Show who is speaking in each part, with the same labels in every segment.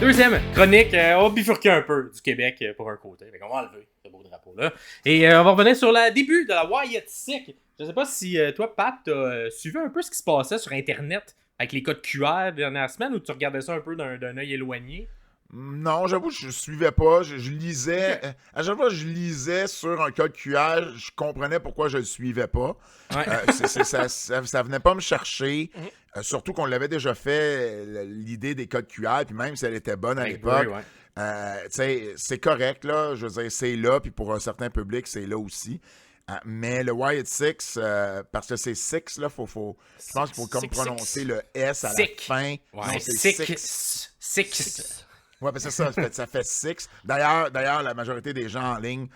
Speaker 1: Deuxième chronique, on va bifurquer un peu du Québec pour un côté. Fait qu'on va enlever ce beau drapeau-là. Et on va revenir sur le début de la Wyatt Sick. Je sais pas si toi, Pat, t'as suivi un peu ce qui se passait sur Internet avec les codes QR des dernières semaines ou tu regardais ça un peu d'un œil éloigné?
Speaker 2: Non, j'avoue, je suivais pas. Je lisais.
Speaker 1: Ok.
Speaker 2: À chaque fois que je lisais sur un code QR, je comprenais pourquoi je le suivais pas.
Speaker 1: Ouais.
Speaker 2: Ça venait pas me chercher.
Speaker 3: Mhm.
Speaker 2: Surtout qu'on l'avait déjà fait, l'idée des codes QR, puis même si elle était bonne à
Speaker 1: Avec
Speaker 2: l'époque.
Speaker 1: Bray, ouais.
Speaker 2: Tu sais, c'est correct, là. Je veux dire, c'est là, puis pour un certain public, c'est là aussi. Mais le Wyatt Six, parce que c'est Six, là, je pense qu'il faut comme prononcer le S à la
Speaker 1: Sick.
Speaker 2: fin.
Speaker 1: Ouais,
Speaker 2: Non, c'est Six.
Speaker 1: Six.
Speaker 2: Ouais, ben c'est ça, ça fait six. D'ailleurs, la majorité des gens en ligne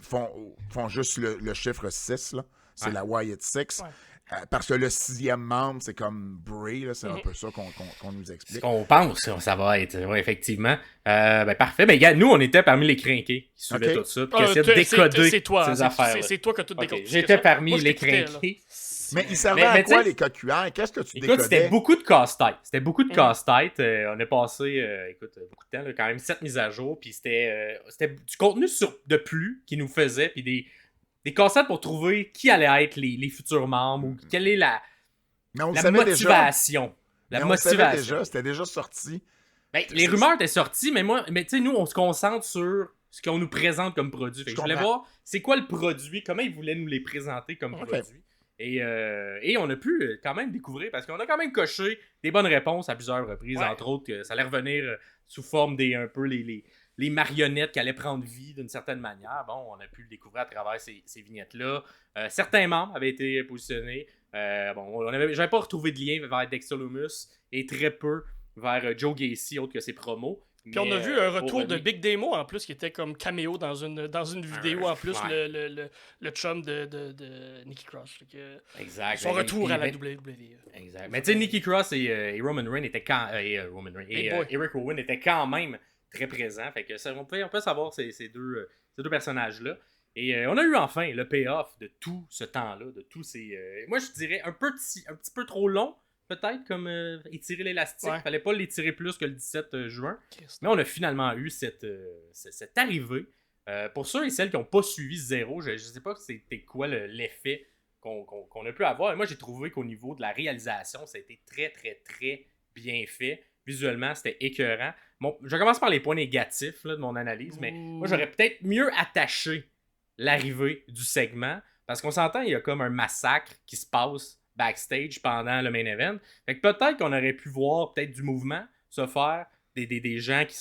Speaker 2: font juste le chiffre 6, là. C'est
Speaker 1: Ouais.
Speaker 2: la Wyatt Six.
Speaker 3: Ouais.
Speaker 2: Parce que le sixième membre, c'est comme Bray, là, c'est un peu ça qu'on nous
Speaker 1: Ce
Speaker 2: explique.
Speaker 1: qu'on pense, ça va être, ouais, effectivement. Ben parfait. Ben gars, nous, on était parmi les crinqués qui suivaient
Speaker 2: Ok.
Speaker 1: tout ça, puis qui essayaient de décoder
Speaker 3: c'est toi,
Speaker 1: ces affaires.
Speaker 3: c'est toi qui as tout
Speaker 1: Ok,
Speaker 3: décortiqué.
Speaker 1: j'étais
Speaker 3: ça.
Speaker 1: parmi
Speaker 3: Moi, je
Speaker 1: les
Speaker 3: t'écoutais, là.
Speaker 1: crinqués.
Speaker 2: Mais ils servaient
Speaker 1: Mais
Speaker 2: à quoi
Speaker 1: t'sais-
Speaker 2: les codes QR? Qu'est-ce que tu
Speaker 1: Écoute, c'était
Speaker 2: décodais?
Speaker 1: beaucoup de casse-tête. C'était beaucoup de
Speaker 3: Mm.
Speaker 1: casse-tête. On a passé, beaucoup de temps, là, quand même 7 mises à jour. Puis c'était du contenu de plus qui nous faisait. Puis des casse-têtes pour trouver qui allait être les futurs membres ou quelle est la
Speaker 2: Mais on le
Speaker 1: la
Speaker 2: savait déjà.
Speaker 1: motivation. La
Speaker 2: Mais on le savait
Speaker 1: motivation.
Speaker 2: déjà, c'était déjà sorti.
Speaker 1: Ben, les rumeurs étaient sorties, mais tu sais, nous, on se concentre sur ce qu'on nous présente comme produit. Fait que je voulais
Speaker 2: comprends.
Speaker 1: voir c'est quoi le produit, comment ils voulaient nous les présenter comme
Speaker 2: Ok.
Speaker 1: produit. Et on a pu quand même découvrir, parce qu'on a quand même coché des bonnes réponses à plusieurs reprises,
Speaker 3: Ouais.
Speaker 1: entre autres, que ça allait revenir sous forme un peu les marionnettes qui allaient prendre vie d'une certaine manière. Bon, on a pu le découvrir à travers ces vignettes-là. Certains membres avaient été positionnés. J'avais pas retrouvé de lien vers Dexter Lumis et très peu vers Joe Gacy, autre que ses promos.
Speaker 3: Puis on a vu un retour de Big Demo en plus qui était comme caméo dans une vidéo en plus,
Speaker 1: ouais.
Speaker 3: le chum de Nikki Cross. Fait que
Speaker 1: Exact.
Speaker 3: son retour à la
Speaker 1: Puis,
Speaker 3: WWE.
Speaker 1: Exact. Mais tu sais, Nikki Cross et Roman Reigns étaient
Speaker 3: Big boy.
Speaker 1: Eric Rowan étaient quand même très présents. Fait que on peut savoir ces deux personnages-là. Et on a eu enfin le payoff de tout ce temps-là, de tous ces. Moi, je dirais un petit peu trop long, peut-être, comme étirer l'élastique.
Speaker 3: Ouais.
Speaker 1: Fallait pas l'étirer plus que le 17 juin.
Speaker 3: Christ.
Speaker 1: Mais on a finalement eu cette arrivée. Pour ceux et celles qui n'ont pas suivi Zéro, je ne sais pas c'était quoi l'effet qu'on a pu avoir. Et moi, j'ai trouvé qu'au niveau de la réalisation, ça a été très, très, très bien fait. Visuellement, c'était écœurant. Bon, je commence par les points négatifs là, de mon analyse, mais moi, j'aurais peut-être mieux attaché l'arrivée du segment. Parce qu'on s'entend, il y a comme un massacre qui se passe backstage pendant le main event. Fait que peut-être qu'on aurait pu voir peut-être du mouvement se faire, des gens qui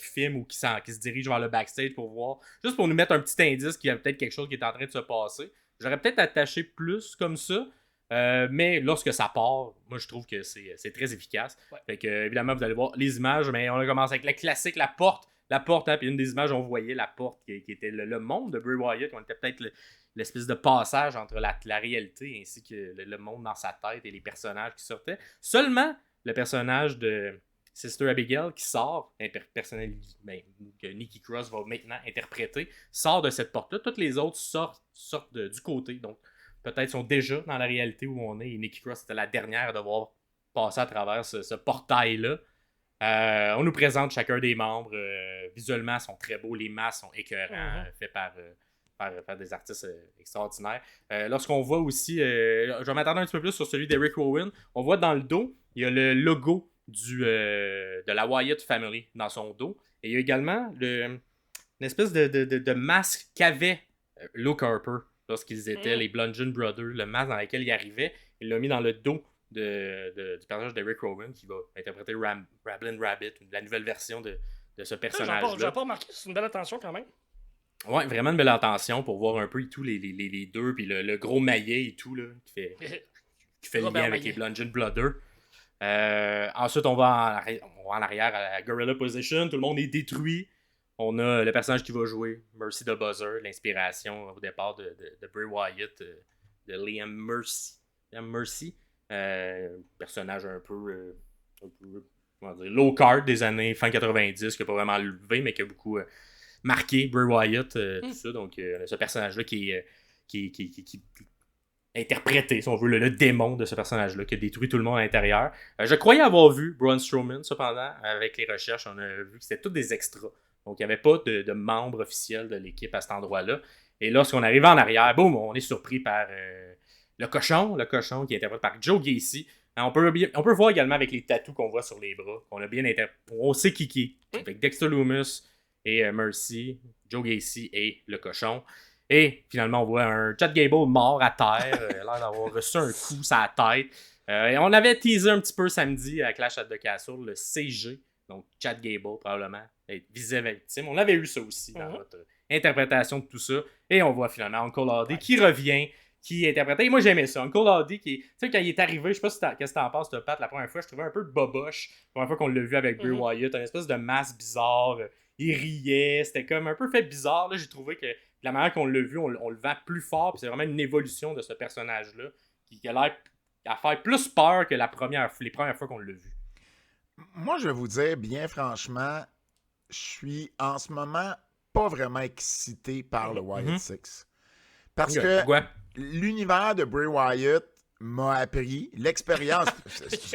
Speaker 1: filment ou qui se dirigent vers le backstage pour voir, juste pour nous mettre un petit indice qu'il y a peut-être quelque chose qui est en train de se passer. J'aurais peut-être attaché plus comme ça, mais lorsque ça part, moi je trouve que c'est très efficace.
Speaker 3: Ouais.
Speaker 1: Fait que, évidemment, vous allez voir les images, mais on a commencé avec le classique, la porte, hein, puis une des images, on voyait la porte qui était le monde de Bray Wyatt, on était peut-être l'espèce de passage entre la réalité ainsi que le monde dans sa tête et les personnages qui sortaient. Seulement le personnage de Sister Abigail qui sort, que Nikki Cross va maintenant interpréter, sort de cette porte-là. Toutes les autres sortent du côté. Donc, peut-être sont déjà dans la réalité où on est. Et Nikki Cross était la dernière à devoir passer à travers ce portail-là. On nous présente chacun des membres. Visuellement, ils sont très beaux. Les masques sont écœurants, faits par des artistes extraordinaires. Lorsqu'on voit aussi, je vais m'attendre un petit peu plus sur celui d'Eric Rowan, on voit dans le dos, il y a le logo de la Wyatt Family dans son dos. Et il y a également une espèce de masque qu'avait Luke Harper lorsqu'ils étaient les Bludgeon Brothers, le masque dans lequel il arrivait. Il l'a mis dans le dos du personnage d'Eric Rowan qui va interpréter Ramblin' Rabbit, la nouvelle version de ce personnage-là.
Speaker 3: J'avais pas remarqué, c'est une belle attention quand même.
Speaker 1: Ouais, vraiment une belle attention pour voir un peu et tout les deux, puis le gros maillet et tout, là, qui fait le
Speaker 3: Robert
Speaker 1: lien avec
Speaker 3: Maillet.
Speaker 1: les Bludgeon Brothers. Ensuite, on va en arrière à la Gorilla Position. Tout le monde est détruit. On a le personnage qui va jouer, Mercy the Buzzer, l'inspiration au départ de Bray Wyatt, de Liam Mercy. Personnage un peu comment dire, low card des années fin 90, qui n'a pas vraiment levé, mais qui a beaucoup marqué Bray Wyatt. Tout ça. Donc, ce personnage-là qui interpréter, si on veut, le démon de ce personnage-là qui a détruit tout le monde à l'intérieur. Je croyais avoir vu Braun Strowman, cependant, avec les recherches, on a vu que c'était tous des extras. Donc, il n'y avait pas de membre officiel de l'équipe à cet endroit-là. Et lorsqu'on arrive en arrière, boum, on est surpris par le cochon qui est interprété par Joe Gacy. On peut voir également avec les tattoos qu'on voit sur les bras, qu'on a bien on sait qui est. Avec Dexter Lumis et Mercy, Joe Gacy et le cochon. Et finalement, on voit un Chad Gable mort à terre. Il a l'air d'avoir reçu un coup sur la tête. Et on avait teasé un petit peu samedi à Clash at the Castle, le CG. Donc, Chad Gable, probablement, être visé victime. On avait eu ça aussi dans notre interprétation de tout ça. Et on voit finalement Uncle Howdy qui revient, qui est interprété. Et moi, j'aimais ça. Uncle Howdy, tu sais, quand il est arrivé, je sais pas qu'est-ce que t'en penses, Pat, la première fois, je trouvais un peu de boboche. La première fois qu'on l'a vu avec Bray Wyatt, une espèce de masse bizarre. Il riait, c'était comme un peu fait bizarre. Là, j'ai trouvé que la manière qu'on l'a vu, on le vend plus fort. Puis c'est vraiment une évolution de ce personnage-là qui a l'air à faire plus peur que les premières fois qu'on l'a vu.
Speaker 2: Moi, je vais vous dire, bien franchement, je suis en ce moment pas vraiment excité par le Wyatt Six. Parce que l'univers de Bray Wyatt m'a appris, l'expérience,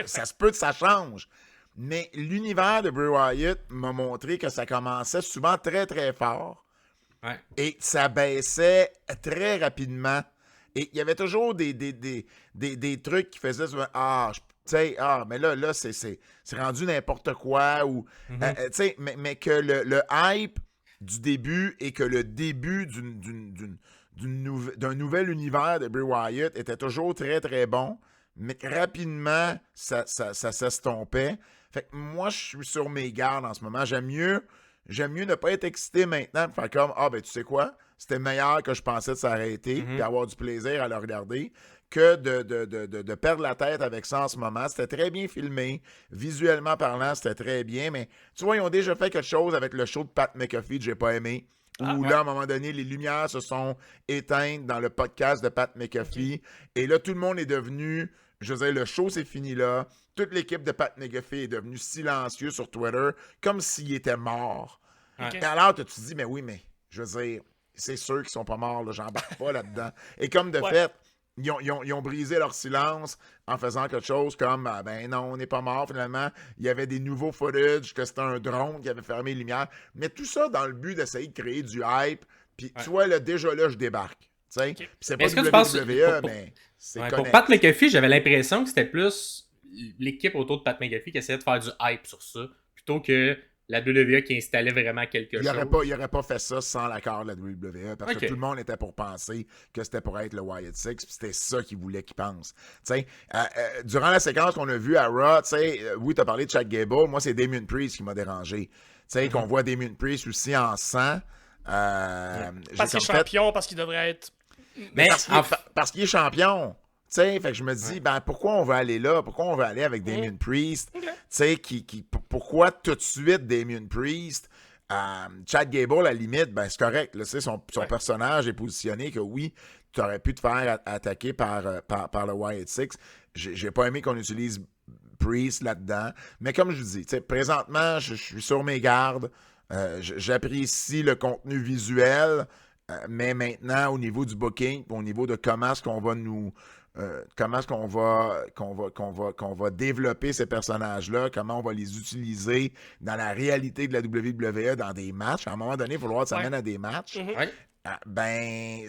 Speaker 2: ça se peut que ça change, mais l'univers de Bray Wyatt m'a montré que ça commençait souvent très, très fort et ça baissait très rapidement. Et il y avait toujours des trucs qui faisaient souvent, mais là c'est rendu n'importe quoi. Ou, mais que le hype du début et que le début d'un nouvel univers de Bray Wyatt était toujours très, très bon, mais rapidement, ça s'estompait. Fait que moi, je suis sur mes gardes en ce moment. J'aime mieux ne pas être excité maintenant, de faire comme, tu sais quoi, c'était meilleur que je pensais de s'arrêter, puis avoir du plaisir à le regarder, que de perdre la tête avec ça en ce moment. C'était très bien filmé. Visuellement parlant, c'était très bien, mais tu vois, ils ont déjà fait quelque chose avec le show de Pat McAfee que j'ai pas aimé. Où là, à un moment donné, les lumières se sont éteintes dans le podcast de Pat McAfee. Et là, tout le monde est devenu... Je veux dire, le show, c'est fini là. Toute l'équipe de Pat McAfee est devenue silencieux sur Twitter, comme s'il était mort. Et alors, tu te dis, mais oui, mais je veux dire, c'est sûr qu'ils sont pas morts, là, j'embarque pas là-dedans. Et comme de fait, ils ont brisé leur silence en faisant quelque chose comme ben non, on n'est pas mort finalement. Il y avait des nouveaux footage, que c'était un drone qui avait fermé les lumières. Mais tout ça dans le but d'essayer de créer du hype. Puis tu vois, là, déjà là, je débarque. Okay. Puis c'est pas WWE, mais c'est connecté.
Speaker 1: Pour Pat McAfee, j'avais l'impression que c'était plus l'équipe autour de Pat McAfee qui essayait de faire du hype sur ça, plutôt que la WWE qui installait vraiment quelque chose.
Speaker 2: Il n'aurait pas fait ça sans l'accord de la WWE, parce que tout le monde était pour penser que c'était pour être le Wyatt Six, puis c'était ça qu'ils voulaient qu'ils pensent. Durant la séquence qu'on a vue à Raw, oui, tu as parlé de Chad Gable, moi c'est Damien Priest qui m'a dérangé. Qu'on voit Damien Priest aussi en sang.
Speaker 3: Parce qu'il est champion, parce qu'il devrait être...
Speaker 2: Mais parce qu'il est champion. Fait que je me dis, pourquoi on va aller là? Pourquoi on va aller avec Damien Priest? Pourquoi tout de suite Damien Priest? Chad Gable, à la limite, c'est correct. Là, son personnage est positionné que oui, tu aurais pu te faire attaquer par le Wyatt Six. J'ai pas aimé qu'on utilise Priest là-dedans. Mais comme je vous dis, présentement, je suis sur mes gardes. J'apprécie le contenu visuel. Mais maintenant, au niveau du booking, au niveau de comment est-ce qu'on va qu'on va développer ces personnages-là, comment on va les utiliser dans la réalité de la WWE, dans des matchs. À un moment donné, il va falloir que ça mène à des matchs.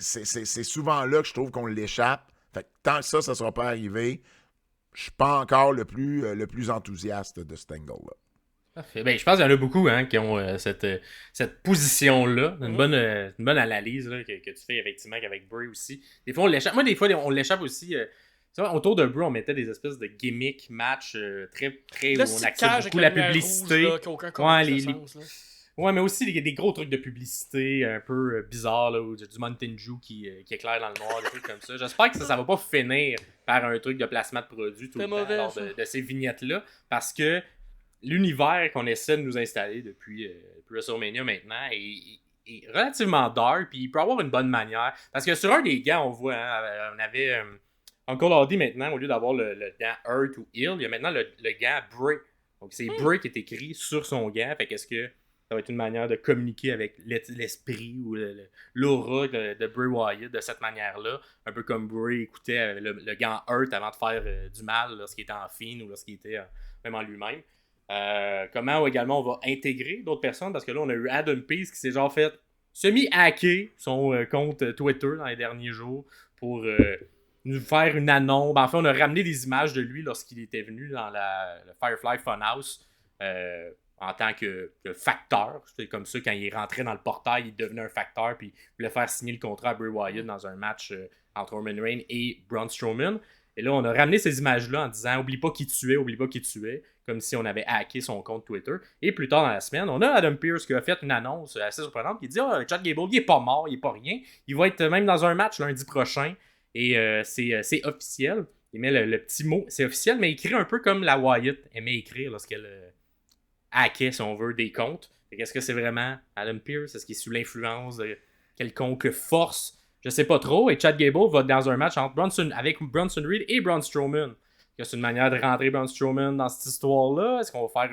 Speaker 2: C'est souvent là que je trouve qu'on l'échappe. Fait que tant que ça ne sera pas arrivé, je suis pas encore le plus enthousiaste de cet angle-là.
Speaker 1: Ben, je pense qu'il y en a beaucoup qui ont cette position-là. Une bonne analyse là, que tu fais effectivement avec Bray aussi. Des fois, on l'échappe. Moi, des fois, on l'échappe aussi. Autour de Bray, on mettait des espèces de gimmick match très, très
Speaker 3: là,
Speaker 1: où on accepte beaucoup la publicité.
Speaker 3: Ouais,
Speaker 1: mais aussi il y a des gros trucs de publicité un peu bizarres, là, où il y a du Mountain Dew qui éclaire dans le noir, des trucs comme ça. J'espère que ça va pas finir par un truc de placement de produit tout le temps lors de ces vignettes-là, parce que l'univers qu'on essaie de nous installer depuis WrestleMania maintenant est relativement dark, puis il peut avoir une bonne manière. Parce que sur un des gants, on voit, on avait Uncle Howdy maintenant, au lieu d'avoir le gant Hurt ou Hill, il y a maintenant le gant Bray. Donc c'est Bray qui est écrit sur son gant. Fait qu'est-ce que Ça va être une manière de communiquer avec l'esprit ou l'aura de Bray Wyatt de cette manière-là. Un peu comme Bray écoutait le gant Hurt avant de faire du mal lorsqu'il était en Fiend ou lorsqu'il était même en lui-même. Comment également on va intégrer d'autres personnes, parce que là on a eu Adam Pearce qui s'est genre fait semi-hacker son compte Twitter dans les derniers jours pour nous faire une annonce. En fait, on a ramené des images de lui lorsqu'il était venu dans le Firefly Funhouse en tant que facteur. C'était comme ça, quand il est rentré dans le portail, il devenait un facteur, puis il voulait faire signer le contrat à Bray Wyatt dans un match entre Roman Reigns et Braun Strowman. Et là, on a ramené ces images-là en disant « Oublie pas qui tu es », comme si on avait hacké son compte Twitter. Et plus tard dans la semaine, on a Adam Pearce qui a fait une annonce assez surprenante qui dit « Chad Gable, il est pas mort, il est pas rien. Il va être même dans un match lundi prochain. » Et c'est officiel. Il met le petit mot, c'est officiel, mais il écrit un peu comme la Wyatt aimait écrire lorsqu'elle hackait, si on veut, des comptes. Est-ce que c'est vraiment Adam Pearce? Est-ce qu'il est sous l'influence de quelconque force? Je sais pas trop. Et Chad Gable va dans un match avec Bronson Reed et Braun Strowman. Est-ce que c'est une manière de rentrer Braun Strowman dans cette histoire-là? Est-ce qu'on va faire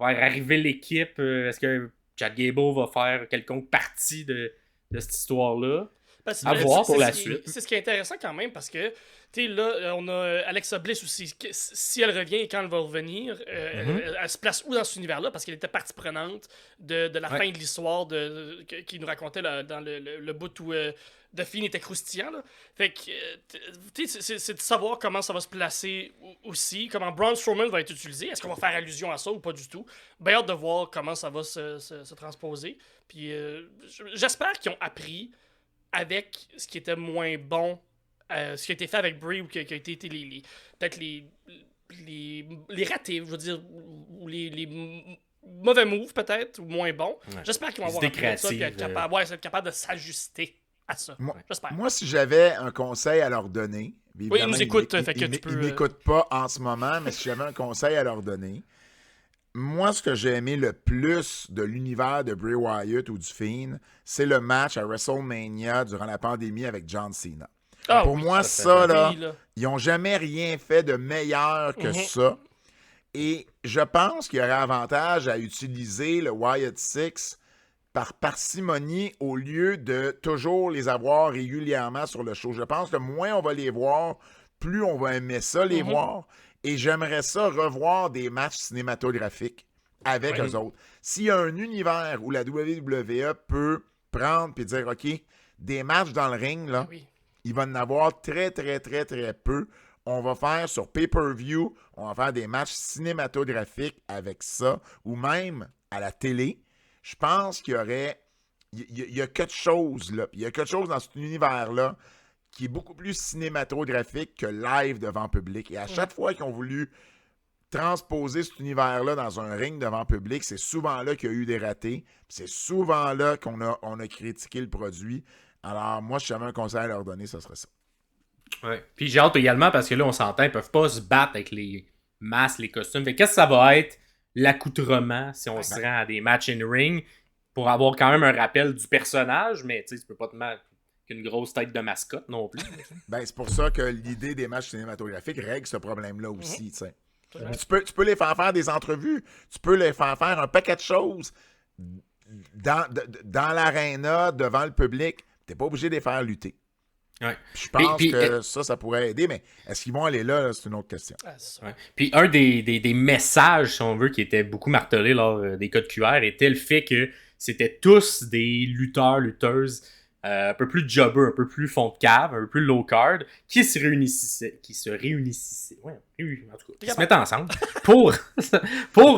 Speaker 1: arriver l'équipe? Est-ce que Chad Gable va faire quelconque partie de cette histoire-là? À voir pour la suite.
Speaker 3: C'est ce qui est intéressant quand même, parce que tu sais, là, on a Alexa Bliss aussi. Si elle revient et quand elle va revenir, elle se place où dans cet univers-là? Parce qu'elle était partie prenante de la fin de l'histoire qui nous racontait dans le bout où The Fiend était croustillant. Là. Fait que, c'est de savoir comment ça va se placer aussi, comment Braun Strowman va être utilisé. Est-ce qu'on va faire allusion à ça ou pas du tout? Ben hâte de voir comment ça va se transposer. Puis j'espère qu'ils ont appris avec ce qui était moins bon, ce qui a été fait avec Bray, ou qui a été peut-être les ratés, je veux dire, ou les mauvais moves peut-être, ou moins bons. Ouais. J'espère qu'ils vont avoir appris de ça et être capable de s'ajuster à ça. J'espère.
Speaker 2: Moi, si j'avais un conseil à leur donner,
Speaker 3: oui, ils nous écoutent, fait que tu peux...
Speaker 2: Ils m'écoutent pas en ce moment, mais si j'avais un conseil à leur donner, moi, ce que j'ai aimé le plus de l'univers de Bray Wyatt ou du Fiend, c'est le match à WrestleMania durant la pandémie avec John Cena. Pour moi, ça, là, ils n'ont jamais rien fait de meilleur que ça. Et je pense qu'il y aurait avantage à utiliser le Wyatt Six par parcimonie au lieu de toujours les avoir régulièrement sur le show. Je pense que moins on va les voir, plus on va aimer ça, les voir. Et j'aimerais ça revoir des matchs cinématographiques avec eux autres. S'il y a un univers où la WWE peut prendre et dire, OK, des matchs dans le ring, là, il va en avoir très, très, très, très peu. On va faire sur pay-per-view, on va faire des matchs cinématographiques avec ça, ou même à la télé. Je pense qu'il y aurait... Il y a quelque chose, là. Il y a quelque chose dans cet univers-là qui est beaucoup plus cinématographique que live devant public. Et à chaque fois qu'ils ont voulu transposer cet univers-là dans un ring devant public, c'est souvent là qu'il y a eu des ratés. C'est souvent là qu'on a critiqué le produit. Alors, moi, si j'avais un conseil à leur donner, ce serait ça.
Speaker 1: Ouais. Puis j'ai hâte également, parce que là, on s'entend, ils peuvent pas se battre avec les masques, les costumes. Fait qu'est-ce que ça va être l'accoutrement si on se rend à des matchs in-ring pour avoir quand même un rappel du personnage, mais tu sais, tu peux pas te mettre une grosse tête de mascotte non plus.
Speaker 2: C'est pour ça que l'idée des matchs cinématographiques règle ce problème-là aussi. Tu peux les faire des entrevues, tu peux les faire un paquet de choses dans l'aréna, devant le public. Tu n'es pas obligé de les faire lutter.
Speaker 1: Ouais.
Speaker 2: Je pense que ça pourrait aider, mais est-ce qu'ils vont aller là? C'est une autre question.
Speaker 1: Ouais. Puis un des messages, si on veut, qui était beaucoup martelé lors des codes QR était le fait que c'était tous des lutteuses, un peu plus jobbers, un peu plus fond de cave, un peu plus low card, qui se réunissaient, en tout cas, qui se mettaient ensemble pour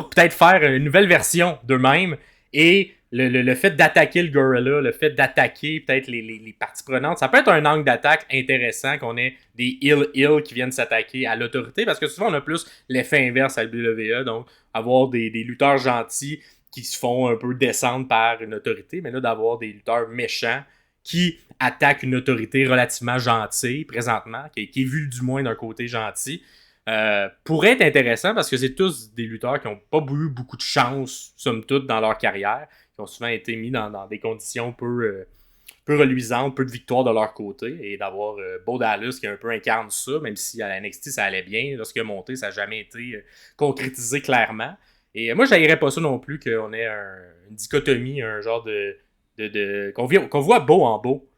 Speaker 1: peut-être faire une nouvelle version d'eux-mêmes. Et le fait d'attaquer le Gorilla, le fait d'attaquer peut-être les parties prenantes, ça peut être un angle d'attaque intéressant qu'on ait des heel qui viennent s'attaquer à l'autorité, parce que souvent on a plus l'effet inverse à la WWE, donc avoir des lutteurs gentils qui se font un peu descendre par une autorité, mais là d'avoir des lutteurs méchants qui attaquent une autorité relativement gentille présentement, qui est vue du moins d'un côté gentil, pourrait être intéressant parce que c'est tous des lutteurs qui n'ont pas eu beaucoup de chance, somme toute, dans leur carrière, qui ont souvent été mis dans des conditions peu reluisantes, peu de victoires de leur côté, et d'avoir Bo Dallas qui un peu incarne ça, même si à la NXT ça allait bien, lorsqu'il a monté, ça n'a jamais été concrétisé clairement. Et moi, j'haïrais pas ça non plus, qu'on ait une dichotomie, un genre qu'on voit Beau en Beau.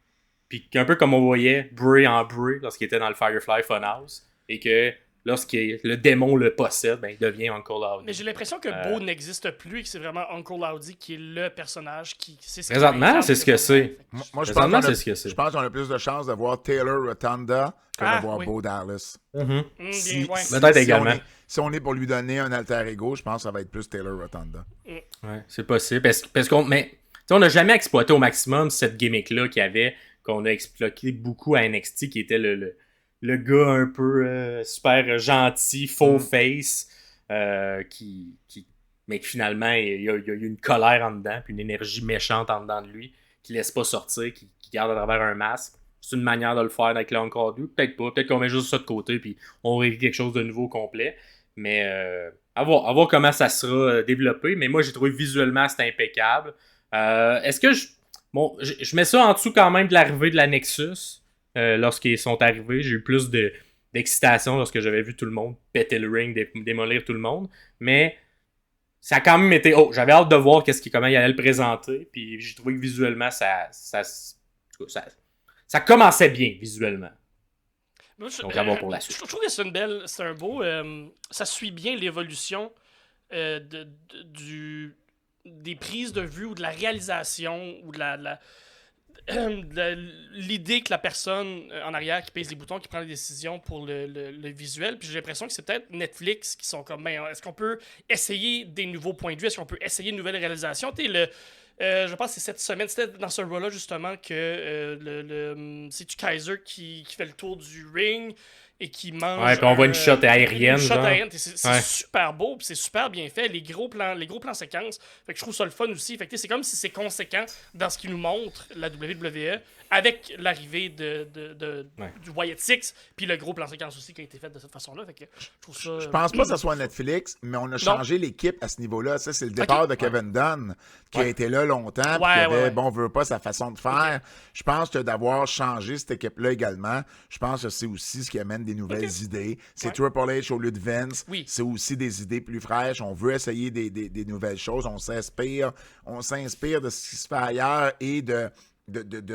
Speaker 1: Puis un peu comme on voyait Bray en Bray lorsqu'il était dans le Firefly Funhouse. Et que lorsque le démon le possède, ben, il devient Uncle Howdy.
Speaker 3: Mais j'ai l'impression que Beau n'existe plus et que c'est vraiment Uncle Howdy qui est le personnage qui...
Speaker 1: Présentement, c'est ce que c'est.
Speaker 2: Moi, je
Speaker 1: pense
Speaker 2: qu'on a plus de chances de voir Taylor Rotunda que de voir Bo Dallas.
Speaker 1: Peut-être également.
Speaker 2: Si on est pour lui donner un alter ego, je pense que ça va être plus Taylor Rotunda.
Speaker 1: Ouais, c'est possible. Parce qu'on n'a jamais exploité au maximum cette gimmick-là qu'il y avait, qu'on a exploité beaucoup à NXT, qui était le gars un peu super gentil, faux face, mais que finalement, il y a une colère en dedans, puis une énergie méchante en dedans de lui, qui laisse pas sortir, qui garde à travers un masque. C'est une manière de le faire avec le Encore 2. Peut-être pas. Peut-être qu'on met juste ça de côté, puis on réécrit quelque chose de nouveau complet. Mais à voir comment ça sera développé. Mais moi, j'ai trouvé visuellement, c'est impeccable. Est-ce que je mets ça en dessous quand même de l'arrivée de la Nexus. Lorsqu'ils sont arrivés, j'ai eu plus d'excitation lorsque j'avais vu tout le monde péter le ring, démolir tout le monde. Mais ça a quand même été... j'avais hâte de voir comment il allait le présenter. Puis j'ai trouvé que visuellement, ça commençait bien, visuellement. Donc, à voir pour la suite.
Speaker 3: Je trouve que c'est un beau... ça suit bien l'évolution des prises de vue ou de la réalisation ou de l'idée que la personne en arrière qui pèse les boutons, qui prend les décisions pour le visuel. Puis j'ai l'impression que c'est peut-être Netflix qui sont comme, est-ce qu'on peut essayer des nouveaux points de vue? Est-ce qu'on peut essayer de nouvelles réalisations? Je pense que c'est cette semaine, c'était dans ce Raw-là justement que c'est-tu Kaiser qui fait le tour du ring et qui mange.
Speaker 1: Ouais, puis on voit une shot aérienne.
Speaker 3: C'est super beau, puis c'est super bien fait. Les gros plans séquences. Fait que je trouve ça le fun aussi. Fait que c'est comme si c'est conséquent dans ce qui nous montre la WWE avec l'arrivée du Wyatt Six, puis le gros plan séquence aussi qui a été fait de cette façon-là. Fait que je trouve ça.
Speaker 2: Je pense pas que ce soit Netflix, mais on a changé l'équipe à ce niveau-là. Ça, c'est le départ de Kevin Dunn qui a été là longtemps, qui avait, veut pas sa façon de faire. Je pense que d'avoir changé cette équipe-là également, je pense que c'est aussi ce qui amène des nouvelles idées. C'est Triple H au lieu de Vince. C'est aussi des idées plus fraîches. On veut essayer des nouvelles choses. On s'inspire de ce qui se fait ailleurs et de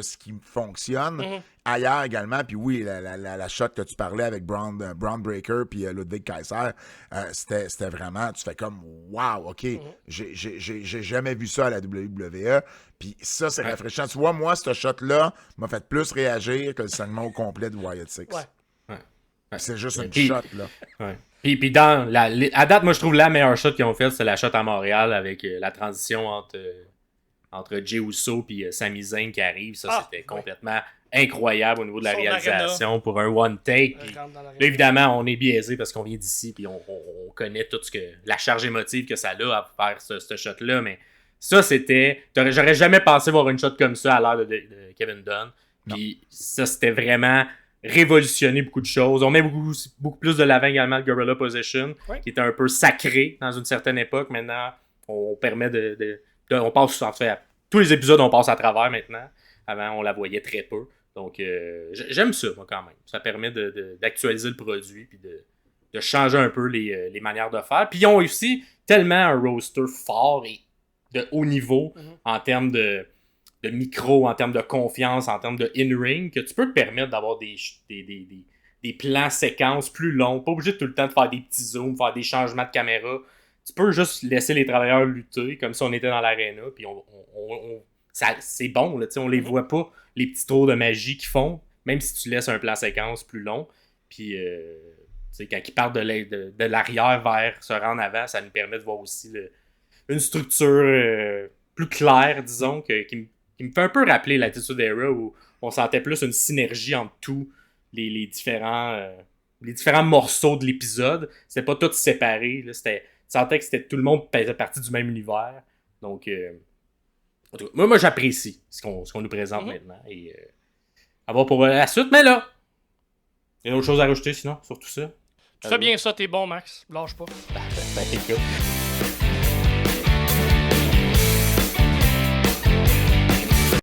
Speaker 2: ce qui fonctionne ailleurs également. Puis oui, la shot que tu parlais avec Braun Breaker puis Ludwig Kaiser, c'était vraiment, tu fais comme wow, ok, j'ai jamais vu ça à la WWE. Puis ça, c'est rafraîchissant. Tu vois, moi, cette shot-là m'a fait plus réagir que le segment au complet de Wyatt Six. C'est juste une shot, là.
Speaker 1: Puis à date, moi, je trouve la meilleure shot qu'ils ont faite, c'est la shot à Montréal avec la transition entre Jey Uso et Sami Zayn qui arrive. Ça, c'était complètement incroyable au niveau de la réalisation pour un one take. Là, évidemment, on est biaisé parce qu'on vient d'ici puis on connaît tout la charge émotive que ça a à faire ce shot-là. Mais ça, c'était... J'aurais jamais pensé voir une shot comme ça à l'heure de Kevin Dunn. Puis ça, c'était vraiment... révolutionner beaucoup de choses. On met beaucoup plus de l'avant également le Gorilla Position, qui était un peu sacré dans une certaine époque. Maintenant, on permet on passe, en fait, tous les épisodes, on passe à travers maintenant. Avant, on la voyait très peu. Donc, j'aime ça, moi, quand même. Ça permet d'actualiser le produit puis de changer un peu les manières de faire. Puis, ils ont aussi tellement un roster fort et de haut niveau en termes de micro, en termes de confiance, en termes de in-ring, que tu peux te permettre d'avoir des plans séquences plus longs. Pas obligé de tout le temps de faire des petits zooms, faire des changements de caméra. Tu peux juste laisser les travailleurs lutter comme si on était dans l'aréna. Puis c'est bon, là, on les voit pas, les petits tours de magie qu'ils font, même si tu laisses un plan séquence plus long. Puis quand ils partent de l'arrière vers se rendre en avant, ça nous permet de voir aussi une structure plus claire, disons, qui me fait un peu rappeler l'Attitude Era où on sentait plus une synergie entre tous les différents morceaux de l'épisode. C'était pas tout séparé. Là. Tu sentais que tout le monde faisait partie du même univers. Donc, moi j'apprécie ce qu'on nous présente maintenant. Et à voir pour la suite. Mais là, il y a d'autres choses à rajouter sinon, sur tout ça.
Speaker 3: Tu fais bien ça, t'es bon, Max. Lâche pas.
Speaker 1: Ben, écoute.